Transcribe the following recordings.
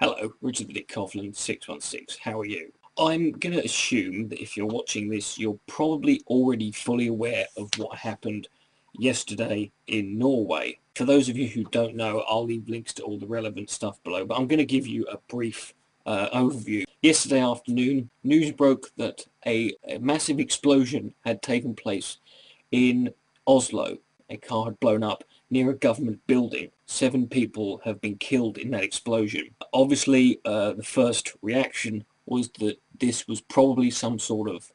Hello, Richard the Dick Coughlin, 616. How are you? I'm going to assume that if you're watching this, you're probably already fully aware of what happened yesterday in Norway. For those of you who don't know, I'll leave links to all the relevant stuff below, but I'm going to give you a brief overview. Yesterday afternoon, news broke that a massive explosion had taken place in Oslo. A car had blown up near a government building. 7 people have been killed in that explosion. Obviously, the first reaction was that this was probably some sort of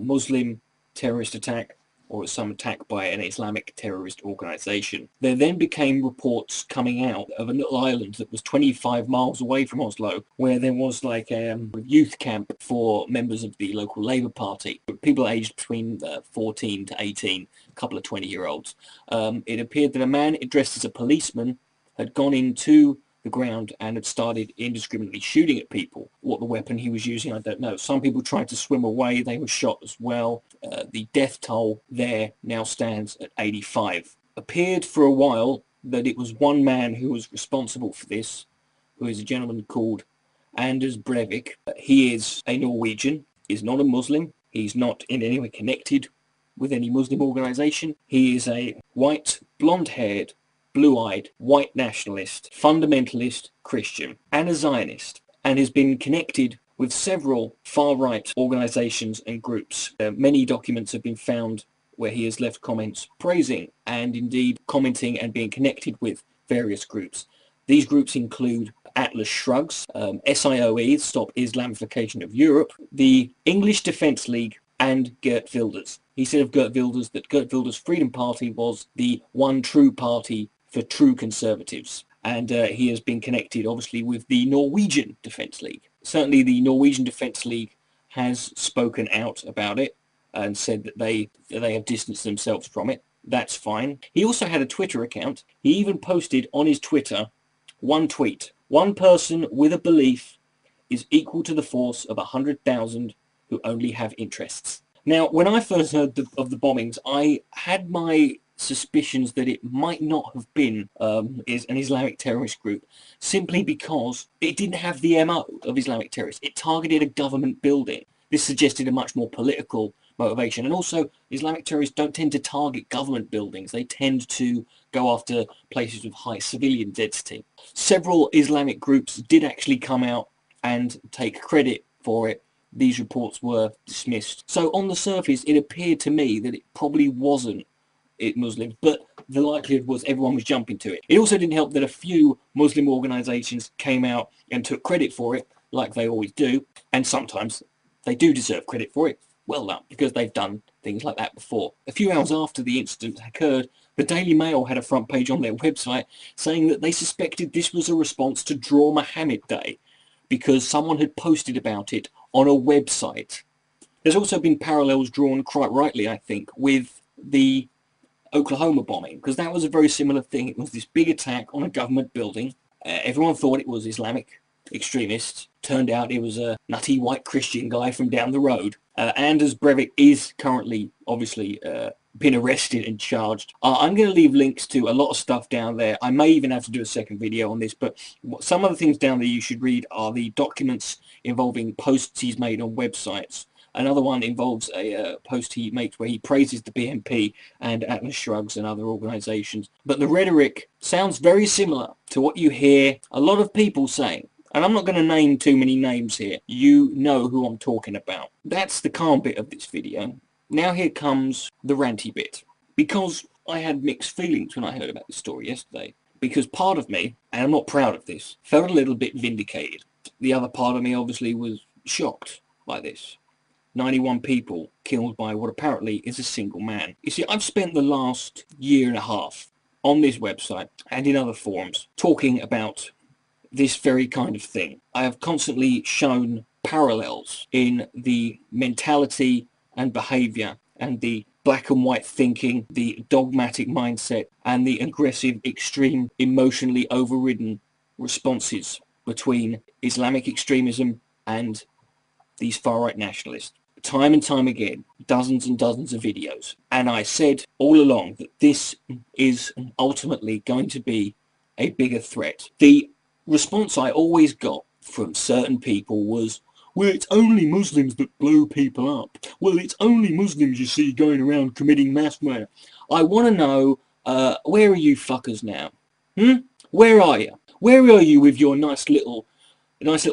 Muslim terrorist attack or some attack by an Islamic terrorist organization. There then became reports coming out of a little island that was 25 miles away from Oslo, where there was like a youth camp for members of the local Labour Party, people aged between 14 to 18, a couple of 20-year-olds. It appeared that a man dressed as a policeman had gone into the ground and had started indiscriminately shooting at people. What the weapon he was using, I don't know. Some people tried to swim away. They were shot as well. The death toll there now stands at 85. Appeared for a while that it was one man who was responsible for this, who is a gentleman called Anders Breivik. He is a Norwegian. He's not a Muslim. He's not in any way connected with any Muslim organization. He is a white, blonde-haired, blue-eyed, white nationalist, fundamentalist Christian, and a Zionist, and has been connected with several far-right organizations and groups. Many documents have been found where he has left comments praising and indeed commenting and being connected with various groups. These groups include Atlas Shrugs, SIOE, Stop Islamification of Europe, the English Defence League, and Geert Wilders. He said of Geert Wilders that Geert Wilders' Freedom Party was the one true party for true conservatives, and he has been connected obviously with the Norwegian Defence League. Certainly the Norwegian Defence League has spoken out about it and said that they have distanced themselves from it. That's fine. He also had a Twitter account. He even posted on his Twitter one tweet: "One person with a belief is equal to the force of 100,000 who only have interests." Now, when I first heard of the bombings, I had my suspicions that it might not have been an Islamic terrorist group, simply because it didn't have the MO of Islamic terrorists. It targeted a government building. This suggested a much more political motivation. And also, Islamic terrorists don't tend to target government buildings. They tend to go after places with high civilian density. Several Islamic groups did actually come out and take credit for it. These reports were dismissed. So on the surface, it appeared to me that it probably wasn't Muslims, but the likelihood was everyone was jumping to it. It also didn't help that a few Muslim organizations came out and took credit for it, like they always do, and sometimes they do deserve credit for it. Well done, because they've done things like that before. A few hours after the incident occurred, the Daily Mail had a front page on their website saying that they suspected this was a response to Draw Muhammad Day, because someone had posted about it on a website. There's also been parallels drawn, quite rightly I think, with the Oklahoma bombing, because that was a very similar thing. It was this big attack on a government building. Everyone thought it was Islamic extremists. Turned out it was a nutty white Christian guy from down the road. Anders Breivik is currently, obviously, been arrested and charged. I'm going to leave links to a lot of stuff down there. I may even have to do a second video on this, but some of the things down there you should read are the documents involving posts he's made on websites. Another one involves a post he makes where he praises the BNP and Atlas Shrugs and other organizations. But the rhetoric sounds very similar to what you hear a lot of people saying. And I'm not going to name too many names here. You know who I'm talking about. That's the calm bit of this video. Now here comes the ranty bit. Because I had mixed feelings when I heard about this story yesterday. Because part of me, and I'm not proud of this, felt a little bit vindicated. The other part of me obviously was shocked by this. 91 people killed by what apparently is a single man. You see, I've spent the last year and a half on this website and in other forums talking about this very kind of thing. I have constantly shown parallels in the mentality and behavior and the black and white thinking, the dogmatic mindset, and the aggressive, extreme, emotionally overridden responses between Islamic extremism and these far-right nationalists. Time and time again, dozens and dozens of videos. And I said all along that this is ultimately going to be a bigger threat. The response I always got from certain people was, well, it's only Muslims that blow people up. Well, it's only Muslims you see going around committing mass murder. I want to know, where are you fuckers now? Where are you? Where are you with your nice little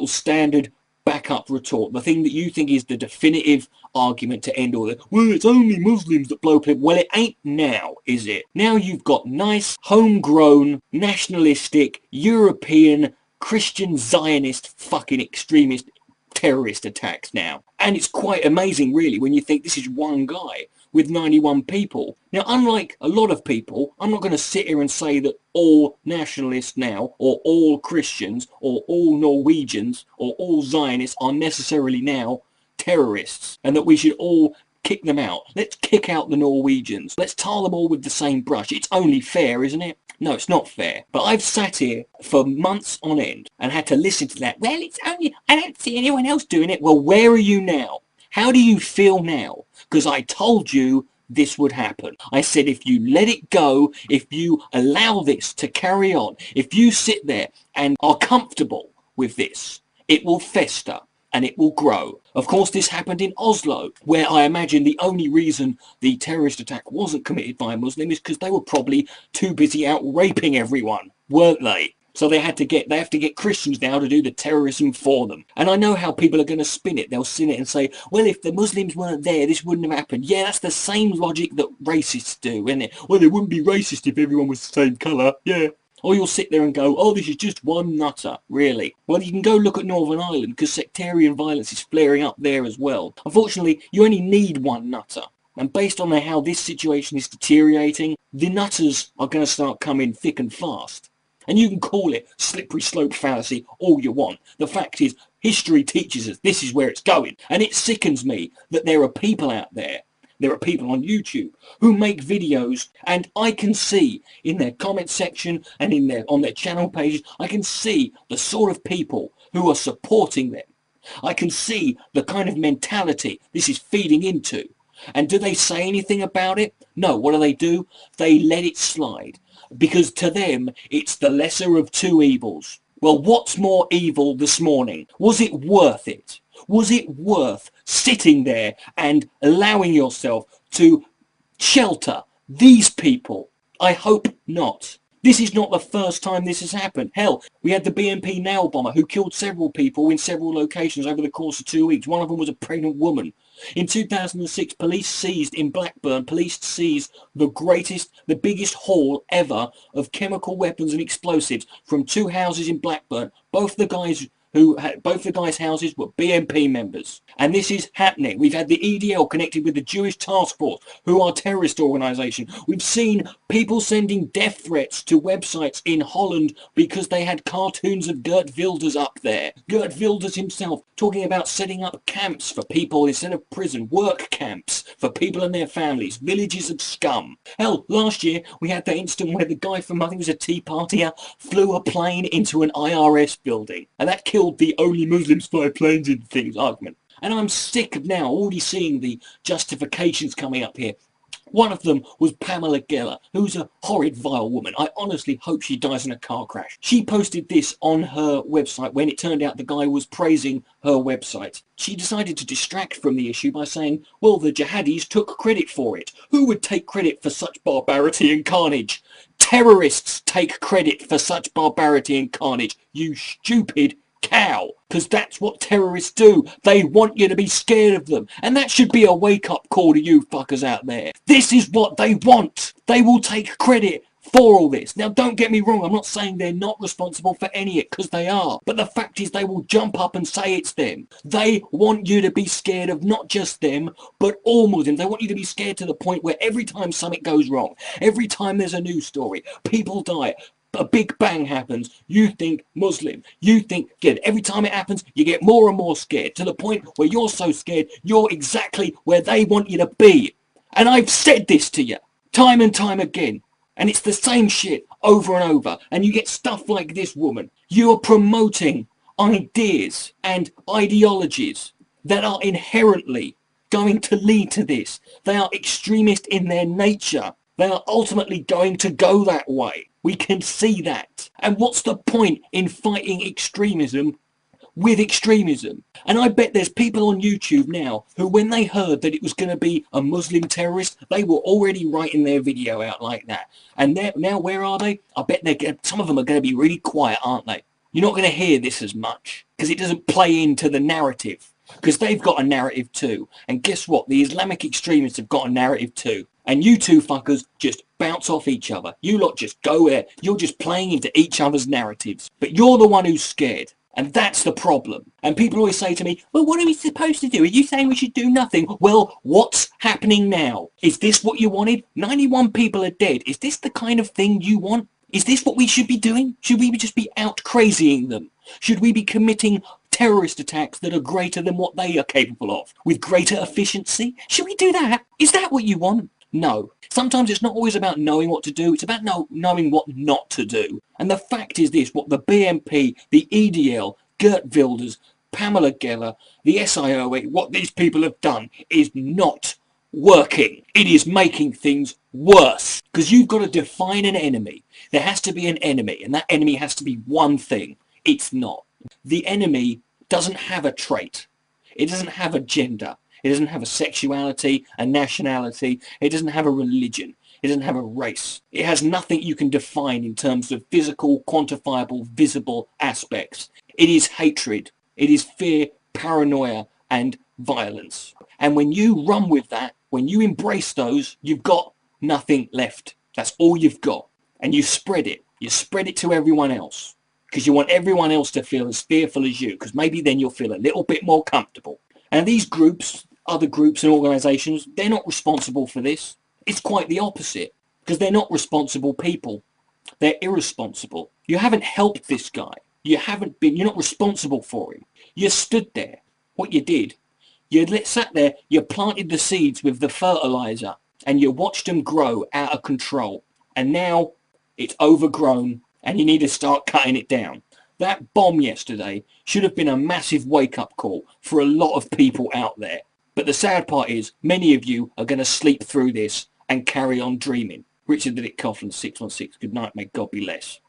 standard backup retort, the thing that you think is the definitive argument to end all that? Well, it's only Muslims that blow people. Well, it ain't now, is it? Now you've got nice, homegrown, nationalistic, European, Christian Zionist fucking extremist terrorist attacks now. And it's quite amazing, really, when you think this is one guy with 91 people. Now, unlike a lot of people, I'm not going to sit here and say that all nationalists now, or all Christians, or all Norwegians, or all Zionists are necessarily now terrorists, and that we should all kick them out. Let's kick out the Norwegians. Let's tar them all with the same brush. It's only fair, isn't it? No, it's not fair. But I've sat here for months on end and had to listen to that. Well, it's only, I don't see anyone else doing it. Well, where are you now? How do you feel now? Because I told you this would happen. I said if you let it go, if you allow this to carry on, if you sit there and are comfortable with this, it will fester and it will grow. Of course, this happened in Oslo, where I imagine the only reason the terrorist attack wasn't committed by a Muslim is because they were probably too busy out raping everyone, weren't they? So they have to get Christians now to do the terrorism for them. And I know how people are going to spin it. They'll spin it and say, well, if the Muslims weren't there, this wouldn't have happened. Yeah, that's the same logic that racists do, isn't it? Well, it wouldn't be racist if everyone was the same colour. Yeah. Or you'll sit there and go, oh, this is just one nutter, really. Well, you can go look at Northern Ireland, because sectarian violence is flaring up there as well. Unfortunately, you only need one nutter. And based on how this situation is deteriorating, the nutters are going to start coming thick and fast. And you can call it slippery slope fallacy all you want. The fact is, history teaches us this is where it's going. And it sickens me that there are people out there, there are people on YouTube who make videos, and I can see in their comment section and on their channel pages, I can see the sort of people who are supporting them. I can see the kind of mentality this is feeding into. And do they say anything about it? No. What do? They let it slide. Because to them, it's the lesser of two evils. Well, what's more evil this morning? Was it worth it? Was it worth sitting there and allowing yourself to shelter these people? I hope not. This is not the first time this has happened. Hell, we had the BNP nail bomber who killed several people in several locations over the course of 2 weeks. One of them was a pregnant woman. In 2006, police seized the biggest haul ever of chemical weapons and explosives from 2 houses in Blackburn. Both the guys' houses were BNP members. And this is happening. We've had the EDL connected with the Jewish Task Force, who are a terrorist organisation. We've seen people sending death threats to websites in Holland because they had cartoons of Geert Wilders up there. Geert Wilders himself talking about setting up camps for people instead of prison, work camps for people and their families, villages of scum. Hell, last year we had that incident where the guy from, I think it was a Tea Partier, flew a plane into an IRS building, and that killed the only Muslims fly planes in things argument. And I'm sick of now already seeing the justifications coming up here. One of them was Pamela Geller, who's a horrid, vile woman. I honestly hope she dies in a car crash. She posted this on her website when it turned out the guy was praising her website. She decided to distract from the issue by saying, well, the jihadis took credit for it. Who would take credit for such barbarity and carnage? Terrorists take credit for such barbarity and carnage, you stupid cow. Because that's what terrorists do. They want you to be scared of them. And that should be a wake-up call to you fuckers out there. This is what they want. They will take credit for all this. Now, don't get me wrong. I'm not saying they're not responsible for any of it, because they are. But the fact is they will jump up and say it's them. They want you to be scared of not just them, but all Muslims. They want you to be scared to the point where every time something goes wrong, every time there's a news story, people die, a big bang happens, you think Muslim, you think scared. Every time it happens, you get more and more scared, to the point where you're so scared, you're exactly where they want you to be. And I've said this to you, time and time again, and it's the same shit over and over, and you get stuff like this woman. You are promoting ideas and ideologies that are inherently going to lead to this. They are extremist in their nature. They are ultimately going to go that way. We can see that. And what's the point in fighting extremism with extremism? And I bet there's people on YouTube now who, when they heard that it was going to be a Muslim terrorist, they were already writing their video out like that. And now where are they? I bet some of them are going to be really quiet, aren't they? You're not going to hear this as much because it doesn't play into the narrative, because they've got a narrative too. And guess what? The Islamic extremists have got a narrative too. And you two fuckers just bounce off each other. You lot just go there. You're just playing into each other's narratives. But you're the one who's scared. And that's the problem. And people always say to me, well, what are we supposed to do? Are you saying we should do nothing? Well, what's happening now? Is this what you wanted? 91 people are dead. Is this the kind of thing you want? Is this what we should be doing? Should we just be out crazying them? Should we be committing terrorist attacks that are greater than what they are capable of, with greater efficiency? Should we do that? Is that what you want? No. Sometimes it's not always about knowing what to do, it's about knowing what not to do. And the fact is this, what the BNP, the EDL, Geert Wilders, Pamela Geller, the SIOA, what these people have done is not working. It is making things worse. Because you've got to define an enemy. There has to be an enemy, and that enemy has to be one thing. It's not. The enemy doesn't have a trait. It doesn't have a gender. It doesn't have a sexuality, a nationality. It doesn't have a religion. It doesn't have a race. It has nothing you can define in terms of physical, quantifiable, visible aspects. It is hatred. It is fear, paranoia, and violence. And when you run with that, when you embrace those, you've got nothing left. That's all you've got. And you spread it. You spread it to everyone else. Because you want everyone else to feel as fearful as you. Because maybe then you'll feel a little bit more comfortable. And these groups, other groups and organisations, they're not responsible for this. It's quite the opposite. Because they're not responsible people. They're irresponsible. You haven't helped this guy. You're not responsible for him. You stood there. What you did, you sat there, you planted the seeds with the fertiliser, and you watched them grow out of control. And now it's overgrown, and you need to start cutting it down. That bomb yesterday should have been a massive wake-up call for a lot of people out there. But the sad part is, many of you are going to sleep through this and carry on dreaming. Richard the Dick Coughlin, 616. Good night, may God be less.